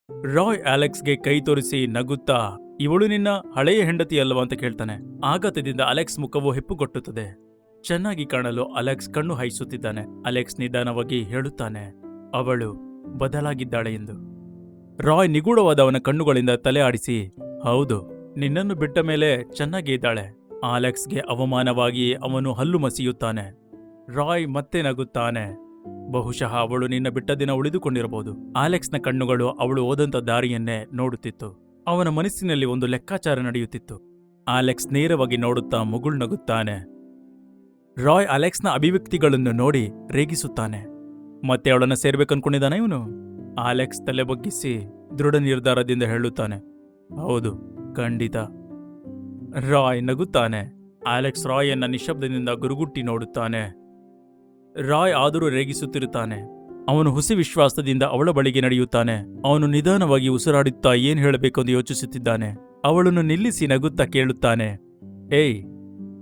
ರಾಯ್ ಅಲೆಕ್ಸ್ಗೆ ಕೈ ತೋರಿಸಿ ನಗುತ್ತಾ, ಇವಳು ನಿನ್ನ ಹಳೆಯ ಹೆಂಡತಿ ಅಲ್ಲವಾ ಅಂತ ಕೇಳ್ತಾನೆ. ಆಘಾತದಿಂದ ಅಲೆಕ್ಸ್ ಮುಖವು ಹೆಪ್ಪುಗೊಟ್ಟುತ್ತದೆ. ಚೆನ್ನಾಗಿ ಕಾಣಲು ಅಲೆಕ್ಸ್ ಕಣ್ಣು ಹಾಯಿಸುತ್ತಿದ್ದಾನೆ. ಅಲೆಕ್ಸ್ ನಿಧಾನವಾಗಿ ಹೇಳುತ್ತಾನೆ, ಅವಳು ಬದಲಾಗಿದ್ದಾಳೆ ಎಂದು. ರಾಯ್ ನಿಗೂಢವಾದ ಅವನ ಕಣ್ಣುಗಳಿಂದ ತಲೆ ಆಡಿಸಿ, ಹೌದು, ನಿನ್ನನ್ನು ಬಿಟ್ಟ ಮೇಲೆ ಚೆನ್ನಾಗಿ ಇದ್ದಾಳೆ. ಅಲೆಕ್ಸ್ಗೆ ಅವಮಾನವಾಗಿ ಅವನು ಹಲ್ಲು ಮಸಿಯುತ್ತಾನೆ. ರಾಯ್ ಮತ್ತೆ ನಗುತ್ತಾನೆ, ಬಹುಶಃ ಅವಳು ನಿನ್ನ ಬಿಟ್ಟ ದಿನ ಉಳಿದುಕೊಂಡಿರಬಹುದು. ಅಲೆಕ್ಸ್ನ ಕಣ್ಣುಗಳು ಅವಳು ಹೋದಂತ ದಾರಿಯನ್ನೇ ನೋಡುತ್ತಿತ್ತು. ಅವನ ಮನಸ್ಸಿನಲ್ಲಿ ಒಂದು ಲೆಕ್ಕಾಚಾರ ನಡೆಯುತ್ತಿತ್ತು. ಅಲೆಕ್ಸ್ ನೇರವಾಗಿ ನೋಡುತ್ತಾ ಮುಗುಳ್ನಗುತ್ತಾನೆ. ರಾಯ್ ಅಲೆಕ್ಸ್ನ ಅಭಿವ್ಯಕ್ತಿಗಳನ್ನು ನೋಡಿ ರೇಗಿಸುತ್ತಾನೆ. ಮತ್ತೆ ಅವಳನ್ನ ಸೇರ್ಬೇಕನ್ಕೊಂಡಿದ್ದಾನೆ ಇವನು. ಅಲೆಕ್ಸ್ ತಲೆ ಬಗ್ಗಿಸಿ ದೃಢ ನಿರ್ಧಾರದಿಂದ ಹೇಳುತ್ತಾನೆ, ಹೌದು, ಖಂಡಿತ. ರಾಯ್ ನಗುತ್ತಾನೆ. ಅಲೆಕ್ಸ್ ರಾಯನ್ನ ನಿಶ್ಶಬ್ದದಿಂದ ಗುರುಗುಟ್ಟಿ ನೋಡುತ್ತಾನೆ. ರಾಯ್ ಆದರೂ ರೇಗಿಸುತ್ತಿರುತ್ತಾನೆ. ಅವನು ಹುಸಿ ವಿಶ್ವಾಸದಿಂದ ಅವಳ ಬಳಿಗೆ ನಡೆಯುತ್ತಾನೆ. ಅವನು ನಿಧಾನವಾಗಿ ಉಸಿರಾಡುತ್ತಾ ಏನ್ ಹೇಳಬೇಕೆಂದು ಯೋಚಿಸುತ್ತಿದ್ದಾನೆ. ಅವಳನ್ನು ನಿಲ್ಲಿಸಿ ನಗುತ್ತಾ ಕೇಳುತ್ತಾನೆ, ಏಯ್,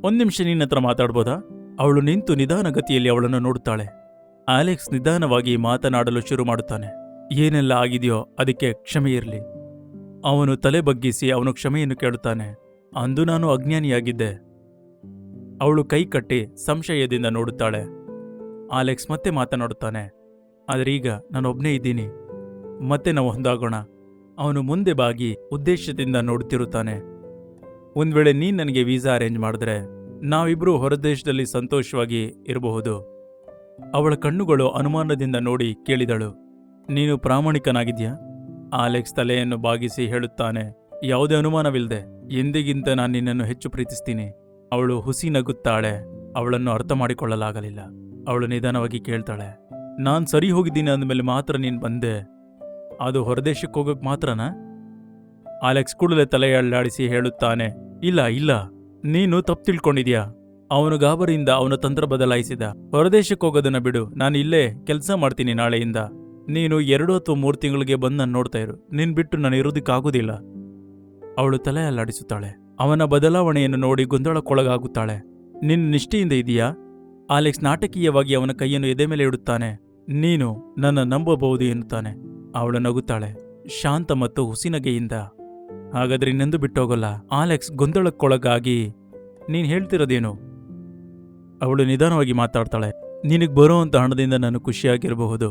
ಒಂದ್ ನಿಮಿಷ ನಿನ್ನತ್ರ ಮಾತಾಡ್ಬೋದಾ? ಅವಳು ನಿಂತು ನಿಧಾನಗತಿಯಲ್ಲಿ ಅವಳನ್ನು ನೋಡುತ್ತಾಳೆ. ಅಲೆಕ್ಸ್ ನಿಧಾನವಾಗಿ ಮಾತನಾಡಲು ಶುರು ಮಾಡುತ್ತಾನೆ. ಏನೆಲ್ಲ ಆಗಿದೆಯೋ ಅದಕ್ಕೆ ಕ್ಷಮೆ ಇರಲಿ. ಅವನು ತಲೆ ಬಗ್ಗಿಸಿ ಅವನು ಕ್ಷಮೆಯನ್ನು ಕೇಳುತ್ತಾನೆ. ಅಂದು ನಾನು ಅಜ್ಞಾನಿಯಾಗಿದ್ದೆ. ಅವಳು ಕೈ ಕಟ್ಟಿ ಸಂಶಯದಿಂದ ನೋಡುತ್ತಾಳೆ. ಅಲೆಕ್ಸ್ ಮತ್ತೆ ಮಾತನಾಡುತ್ತಾನೆ, ಆದರೀಗ ನಾನೊಬ್ನೇ ಇದ್ದೀನಿ. ಮತ್ತೆ ನಾವು ಹೊಂದಾಗೋಣ. ಅವನು ಮುಂದೆ ಬಾಗಿ ಉದ್ದೇಶದಿಂದ ನೋಡುತ್ತಿರುತ್ತಾನೆ. ಒಂದ್ ವೇಳೆ ನೀನ್ ನನಗೆ ವೀಸಾ ಅರೇಂಜ್ ಮಾಡಿದ್ರೆ ನಾವಿಬ್ರು ಹೊರದೇಶದಲ್ಲಿ ಸಂತೋಷವಾಗಿ ಇರಬಹುದು. ಅವಳ ಕಣ್ಣುಗಳು ಅನುಮಾನದಿಂದ ನೋಡಿ ಕೇಳಿದಳು, ನೀನು ಪ್ರಾಮಾಣಿಕನಾಗಿದ್ಯಾ? ಅಲೆಕ್ಸ್ ತಲೆಯನ್ನು ಬಾಗಿಸಿ ಹೇಳುತ್ತಾನೆ, ಯಾವುದೇ ಅನುಮಾನವಿಲ್ಲದೆ ಎಂದಿಗಿಂತ ನಾನು ನಿನ್ನನ್ನು ಹೆಚ್ಚು ಪ್ರೀತಿಸ್ತೀನಿ. ಅವಳು ಹುಸಿ ನಗುತ್ತಾಳೆ. ಅವಳನ್ನು ಅರ್ಥ ಮಾಡಿಕೊಳ್ಳಲಾಗಲಿಲ್ಲ. ಅವಳು ನಿಧಾನವಾಗಿ ಕೇಳ್ತಾಳೆ, ನಾನ್ ಸರಿ ಹೋಗಿದ್ದೀನಿ ಅಂದಮೇಲೆ ಮಾತ್ರ ನೀನ್ ಬಂದೆ. ಅದು ಹೊರದೇಶಕ್ಕೆ ಹೋಗಕ್ ಮಾತ್ರನಾ? ಅಲೆಕ್ಸ್ ಕೂಡಲೇ ತಲೆ ಅಲ್ಲಾಡಿಸಿ ಹೇಳುತ್ತಾನೆ, ಇಲ್ಲ ಇಲ್ಲ, ನೀನು ತಪ್ಪು ತಿಳ್ಕೊಂಡಿದ್ಯಾ. ಅವನು ಗಾಬರಿಯಿಂದ ಅವನ ತಂತ್ರ ಬದಲಾಯಿಸಿದ. ಹೊರದೇಶಕ್ಕೆ ಹೋಗೋದನ್ನ ಬಿಡು, ನಾನು ಇಲ್ಲೇ ಕೆಲಸ ಮಾಡ್ತೀನಿ ನಾಳೆಯಿಂದ. ನೀನು 2 ಅಥವಾ 3 ತಿಂಗಳಿಗೆ ಬಂದು ನಾನು ನೋಡ್ತಾ ಇರು. ನಿನ್ ಬಿಟ್ಟು ನಾನು ಇರೋದಕ್ಕಾಗೋದಿಲ್ಲ. ಅವಳು ತಲೆ ಅಲ್ಲಾಡಿಸುತ್ತಾಳೆ. ಅವನ ಬದಲಾವಣೆಯನ್ನು ನೋಡಿ ಗೊಂದಲಕ್ಕೊಳಗಾಗುತ್ತಾಳೆ. ನಿನ್ನ ನಿಷ್ಠೆಯಿಂದ ಇದೆಯಾ? ಅಲೆಕ್ಸ್ ನಾಟಕೀಯವಾಗಿ ಅವನ ಕೈಯನ್ನು ಎದೆ ಮೇಲೆ ಇಡುತ್ತಾನೆ. ನೀನು ನನ್ನ ನಂಬಬಹುದು ಎನ್ನುತ್ತಾನೆ. ಅವಳು ನಗುತ್ತಾಳೆ, ಶಾಂತ ಮತ್ತು ಹುಸಿನಗೆಯಿಂದ. ಹಾಗಾದ್ರೆ ಇನ್ನೆಂದು ಬಿಟ್ಟೋಗಲ್ಲ. ಅಲೆಕ್ಸ್ ಗೊಂದಲಕ್ಕೊಳಗಾಗಿ, ನೀನ್ ಹೇಳ್ತಿರೋದೇನು? ಅವಳು ನಿಧಾನವಾಗಿ ಮಾತಾಡ್ತಾಳೆ, ನಿನಗ್ ಬರೋವಂಥ ಹಣದಿಂದ ನಾನು ಖುಷಿಯಾಗಿರಬಹುದು.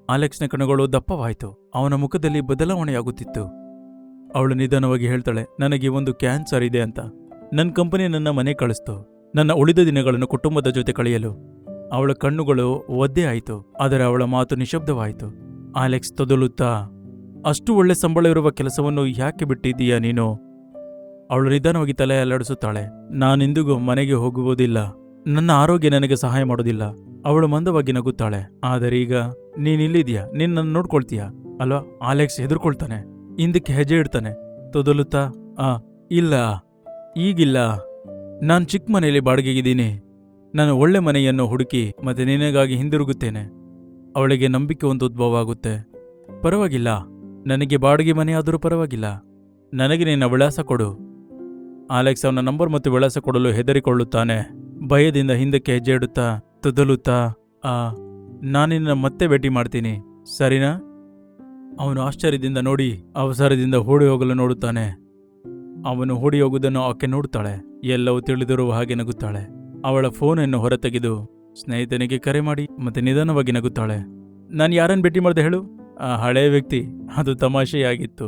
ಅಲೆಕ್ಸ್ನ ಕಣ್ಣುಗಳು ದಪ್ಪವಾಯಿತು. ಅವನ ಮುಖದಲ್ಲಿ ಬದಲಾವಣೆಯಾಗುತ್ತಿತ್ತು. ಅವಳು ನಿಧಾನವಾಗಿ ಹೇಳ್ತಾಳೆ, ನನಗೆ ಒಂದು ಕ್ಯಾನ್ಸರ್ ಇದೆ ಅಂತ. ನನ್ನ ಕಂಪನಿ ನನ್ನ ಮನೆ ಕಳಿಸ್ತು, ನನ್ನ ಉಳಿದ ದಿನಗಳನ್ನು ಕುಟುಂಬದ ಜೊತೆ ಕಳೆಯಲು. ಅವಳ ಕಣ್ಣುಗಳು ಒದ್ದೆ ಆಯಿತು, ಆದರೆ ಅವಳ ಮಾತು ನಿಶಬ್ದವಾಯಿತು. ಅಲೆಕ್ಸ್ ತೊದಲುತ್ತಾ, ಅಷ್ಟು ಒಳ್ಳೆ ಸಂಬಳ ಇರುವ ಕೆಲಸವನ್ನು ಯಾಕೆ ಬಿಟ್ಟಿದ್ದೀಯಾ ನೀನು? ಅವಳು ನಿಧಾನವಾಗಿ ತಲೆ ಅಲ್ಲಾಡಿಸುತ್ತಾಳೆ. ನಾನೆಂದಿಗೂ ಮನೆಗೆ ಹೋಗುವುದಿಲ್ಲ. ನನ್ನ ಆರೋಗ್ಯ ನನಗೆ ಸಹಾಯ ಮಾಡೋದಿಲ್ಲ. ಅವಳು ಮಂದವಾಗಿ ನಗುತ್ತಾಳೆ. ಆದರೆ ಈಗ ನೀನಿಲ್ಲಿದ್ಯಾ, ನಿನ್ನನ್ನು ನೋಡ್ಕೊಳ್ತೀಯಾ ಅಲ್ವಾ? ಅಲೆಕ್ಸ್ ಹೆದರ್ಕೊಳ್ತಾನೆ. ಹಿಂದಕ್ಕೆ ಹೆಜ್ಜೆ ಇಡ್ತಾನೆ. ತೊದಲುತ್ತಾ, ಇಲ್ಲ, ಈಗಿಲ್ಲ. ನಾನು ಚಿಕ್ಕ ಮನೆಯಲ್ಲಿ ಬಾಡಿಗೆಗಿದ್ದೀನಿ. ನಾನು ಒಳ್ಳೆ ಮನೆಯನ್ನು ಹುಡುಕಿ ಮತ್ತೆ ನಿನಗಾಗಿ ಹಿಂದಿರುಗುತ್ತೇನೆ. ಅವಳಿಗೆ ನಂಬಿಕೆ ಒಂದು ಉದ್ಭವ ಆಗುತ್ತೆ. ಪರವಾಗಿಲ್ಲ, ನನಗೆ ಬಾಡಿಗೆ ಮನೆ ಆದರೂ ಪರವಾಗಿಲ್ಲ. ನನಗೆ ನಿನ್ನ ವಿಳಾಸ ಕೊಡು. ಅಲೆಕ್ಸ್ ಅವನ ನಂಬರ್ ಮತ್ತು ವಿಳಾಸ ಕೊಡಲು ಹೆದರಿಕೊಳ್ಳುತ್ತಾನೆ. ಭಯದಿಂದ ಹಿಂದಕ್ಕೆ ಹೆಜ್ಜೆ ಇಡುತ್ತಾ ತೊದಲುತ್ತಾ, ನಾನಿನ್ನ ಮತ್ತೆ ಭೇಟಿ ಮಾಡ್ತೀನಿ, ಸರಿನಾ? ಅವನು ಆಶ್ಚರ್ಯದಿಂದ ನೋಡಿ ಅವಸರದಿಂದ ಓಡಿ ಹೋಗಲು ನೋಡುತ್ತಾನೆ. ಅವನು ಓಡಿ ಹೋಗುವುದನ್ನು ಆಕೆ ನೋಡುತ್ತಾಳೆ. ಎಲ್ಲವೂ ತಿಳಿದಿರುವ ಹಾಗೆ ನಗುತ್ತಾಳೆ. ಅವಳ ಫೋನನ್ನು ಹೊರತೆಗೆದು ಸ್ನೇಹಿತನಿಗೆ ಕರೆ ಮಾಡಿ ಮತ್ತೆ ನಿಧಾನವಾಗಿ ನಗುತ್ತಾಳೆ. ನಾನು ಯಾರನ್ನು ಭೇಟಿ ಮಾಡಿದೆ ಹೇಳು? ಆ ಹಳೆಯ ವ್ಯಕ್ತಿ. ಅದು ತಮಾಷೆಯಾಗಿತ್ತು.